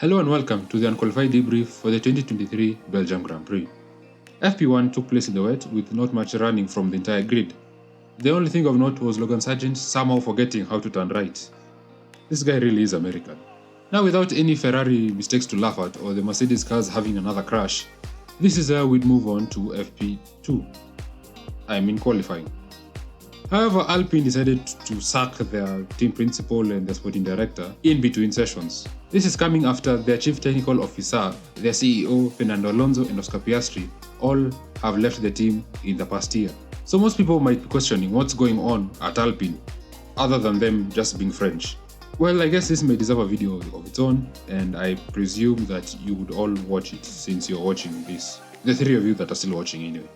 Hello and welcome to the Unqualified Debrief for the 2023 Belgium Grand Prix. FP1 took place in the wet with not much running from the entire grid. The only thing of note was Logan Sargent somehow forgetting how to turn right. This guy really is American. Now, without any Ferrari mistakes to laugh at or the Mercedes cars having another crash, this is where we'd move on to FP2. Qualifying. However, Alpine decided to sack their team principal and their sporting director in between sessions. This is coming after their chief technical officer, their CEO, Fernando Alonso and Oscar Piastri, all have left the team in the past year. So most people might be questioning what's going on at Alpine, other than them just being French. Well, I guess this may deserve a video of its own, and I presume that you would all watch it since you're watching this. The three of you that are still watching anyway.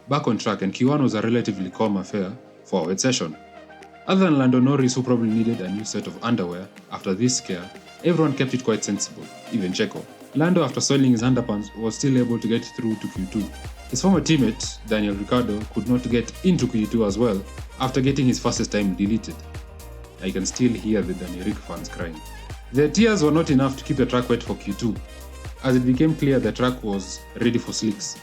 Back on track, and Q1 was a relatively calm affair for our wet session. Other than Lando Norris, who probably needed a new set of underwear after this scare, everyone kept it quite sensible, even Checo. Lando, after soiling his underpants, was still able to get through to Q2. His former teammate, Daniel Ricciardo, could not get into Q2 as well after getting his fastest time deleted. I can still hear the Daniel Rick fans crying. Their tears were not enough to keep the track wet for Q2, as it became clear the track was ready for slicks.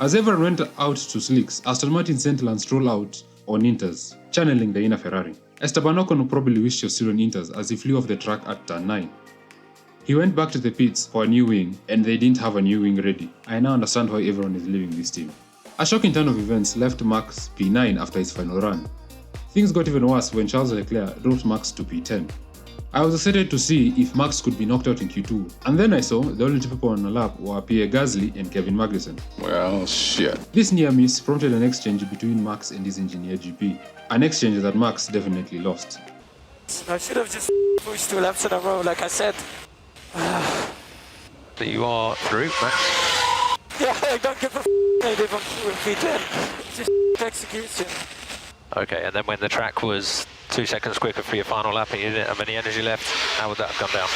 As everyone went out to slicks, Aston Martin sent Lance Stroll out on Inters, channeling the inner Ferrari. Esteban Ocon probably wished he was still on Inters as he flew off the track at turn 9. He went back to the pits for a new wing and they didn't have a new wing ready. I now understand why everyone is leaving this team. A shocking turn of events left Max P9 after his final run. Things got even worse when Charles Leclerc dropped Max to P10. I was excited to see if Max could be knocked out in Q2, and then I saw the only two people on the lap were Pierre Gasly and Kevin Magnussen. Well, shit. This near miss prompted an exchange between Max and his engineer GP, an exchange that Max definitely lost. I should have just pushed 2 laps in a row, like I said. That you are through, Max? Yeah, I don't give a if I'm through in P10. Just execution. Okay, and then when the track was 2 seconds quicker for your final lap and you didn't have any energy left, how would that have gone down?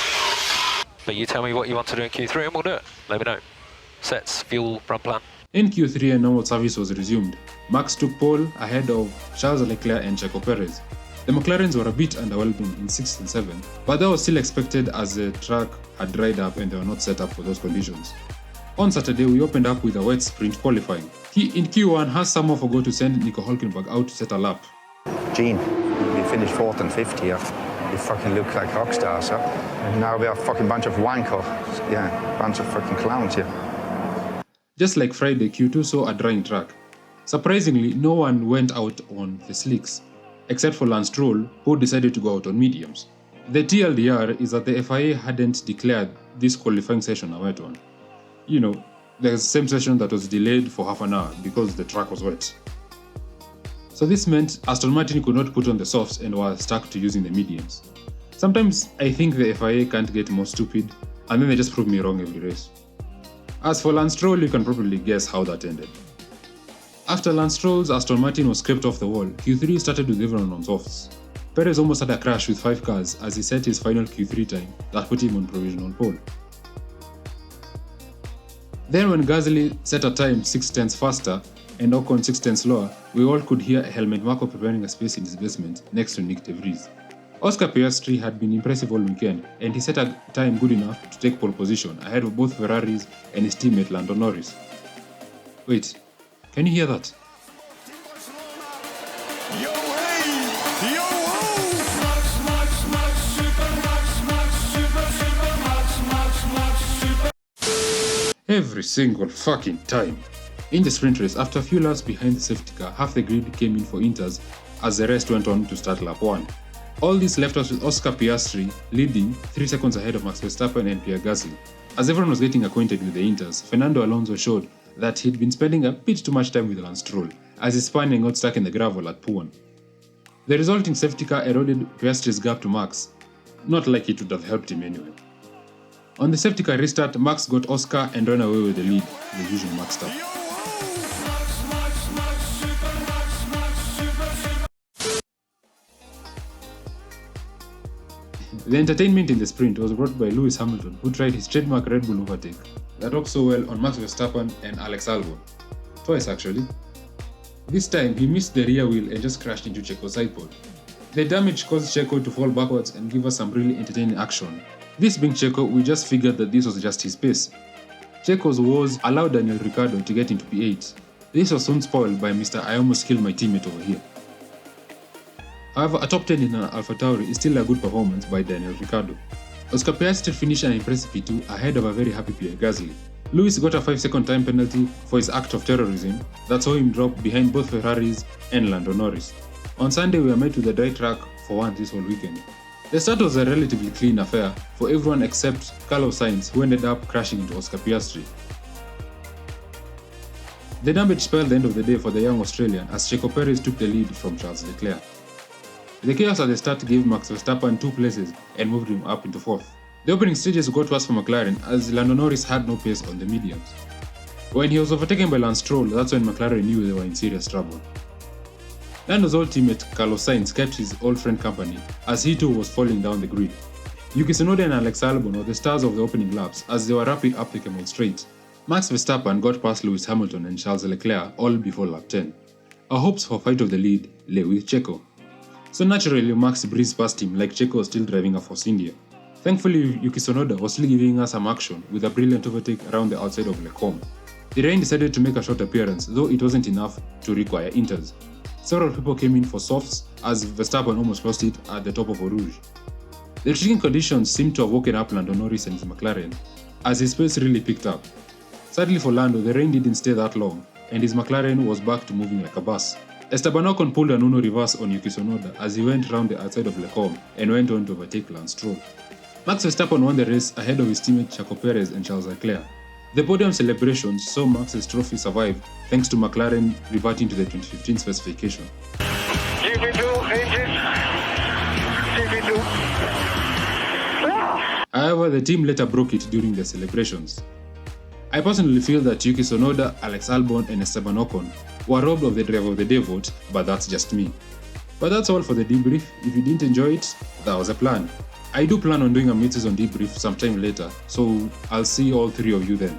But you tell me what you want to do in Q3 and we'll do it. Let me know. Sets, fuel, run plan. In Q3, a normal service was resumed. Max took pole ahead of Charles Leclerc and Checo Perez. The McLarens were a bit underwhelming in 6th and 7th, but that was still expected as the track had dried up and they were not set up for those conditions. On Saturday, we opened up with a wet sprint qualifying. In Q1, Haas somehow forgot to send Nico Hülkenberg out to set a lap. Gene, we finished 4th and 5th here. We fucking look like rock stars, huh? And now we are a fucking bunch of wankers. Yeah, bunch of fucking clowns here. Just like Friday, Q2 saw a drying track. Surprisingly, no one went out on the slicks, except for Lance Stroll, who decided to go out on mediums. The TLDR is that the FIA hadn't declared this qualifying session a wet one. You know, the same session that was delayed for half an hour because the track was wet. So this meant Aston Martin could not put on the softs and were stuck to using the mediums. Sometimes I think the FIA can't get more stupid, and then they just prove me wrong every race. As for Lance Stroll, you can probably guess how that ended. After Lance Stroll's Aston Martin was scraped off the wall, Q3 started with everyone on softs. Perez almost had a crash with 5 cars as he set his final Q3 time that put him on provisional pole. Then when Gasly set a time 6 tenths faster and Ocon 6 tenths slower, we all could hear Helmut Marko preparing a space in his basement next to Nick Debrief. Oscar Piastri had been impressive all weekend and he set a time good enough to take pole position ahead of both Ferraris and his teammate Lando Norris. Wait, can you hear that? Every single fucking time. In the sprint race, after a few laps behind the safety car, half the grid came in for Inters as the rest went on to start lap 1. All this left us with Oscar Piastri leading 3 seconds ahead of Max Verstappen and Pierre Gasly. As everyone was getting acquainted with the Inters, Fernando Alonso showed that he'd been spending a bit too much time with Lance Stroll, as his Spaniard got stuck in the gravel at P1. The resulting safety car eroded Piastri's gap to Max, not like it would have helped him anyway. On the safety car restart, Max got Oscar and ran away with the lead, the usual Max stuff. The entertainment in the sprint was brought by Lewis Hamilton, who tried his trademark Red Bull overtake that worked so well on Max Verstappen and Alex Albon. Twice actually. This time, he missed the rear wheel and just crashed into Checo's side pod. The damage caused Checo to fall backwards and give us some really entertaining action, This being Checo, we just figured that this was just his pace. Checo's woes allowed Daniel Ricciardo to get into P8. This was soon spoiled by Mr. I almost killed my teammate over here. However, a top 10 in an AlphaTauri is still a good performance by Daniel Ricciardo. Oscar Piastri finished an impressive P2 ahead of a very happy Pierre Gasly. Lewis got a 5-second time penalty for his act of terrorism that saw him drop behind both Ferraris and Lando Norris. On Sunday, we were met with a dry track for once this whole weekend. The start was a relatively clean affair for everyone except Carlos Sainz, who ended up crashing into Oscar Piastri. The damage spelled the end of the day for the young Australian as Checo Perez took the lead from Charles Leclerc. The chaos at the start gave Max Verstappen 2 places and moved him up into 4th. The opening stages got worse for McLaren as Lando Norris had no pace on the mediums. When he was overtaken by Lance Stroll, that's when McLaren knew they were in serious trouble. Lando's old teammate Carlos Sainz kept his old friend company as he too was falling down the grid. Yuki Tsunoda and Alex Albon were the stars of the opening laps as they were wrapping up the Kemmel Straight. Max Verstappen got past Lewis Hamilton and Charles Leclerc all before lap 10. Our hopes for fight of the lead lay with Checo. So naturally, Max breezed past him like Checo was still driving a Force India. Thankfully, Yuki Tsunoda was still giving us some action with a brilliant overtake around the outside of Leclerc. The rain decided to make a short appearance, though it wasn't enough to require inters. Several people came in for softs as Verstappen almost lost it at the top of Eau Rouge. The tricky conditions seemed to have woken up Lando Norris and his McLaren, as his pace really picked up. Sadly for Lando, the rain didn't stay that long, and his McLaren was back to moving like a bus. Esteban Ocon pulled an Uno reverse on Yuki Tsunoda as he went round the outside of Leclerc and went on to overtake Lance Stroll. Max Verstappen won the race ahead of his teammate Checo Perez and Charles Leclerc. The podium celebrations saw Max's trophy survive thanks to McLaren reverting to the 2015 specification. GP2 engine. GP2. However, the team later broke it during the celebrations. I personally feel that Yuki Tsunoda, Alex Albon and Esteban Ocon were robbed of the Driver of the Day vote, but that's just me. But that's all for the debrief. If you didn't enjoy it, that was a plan. I do plan on doing a mid-season debrief sometime later, so I'll see all 3 of you then.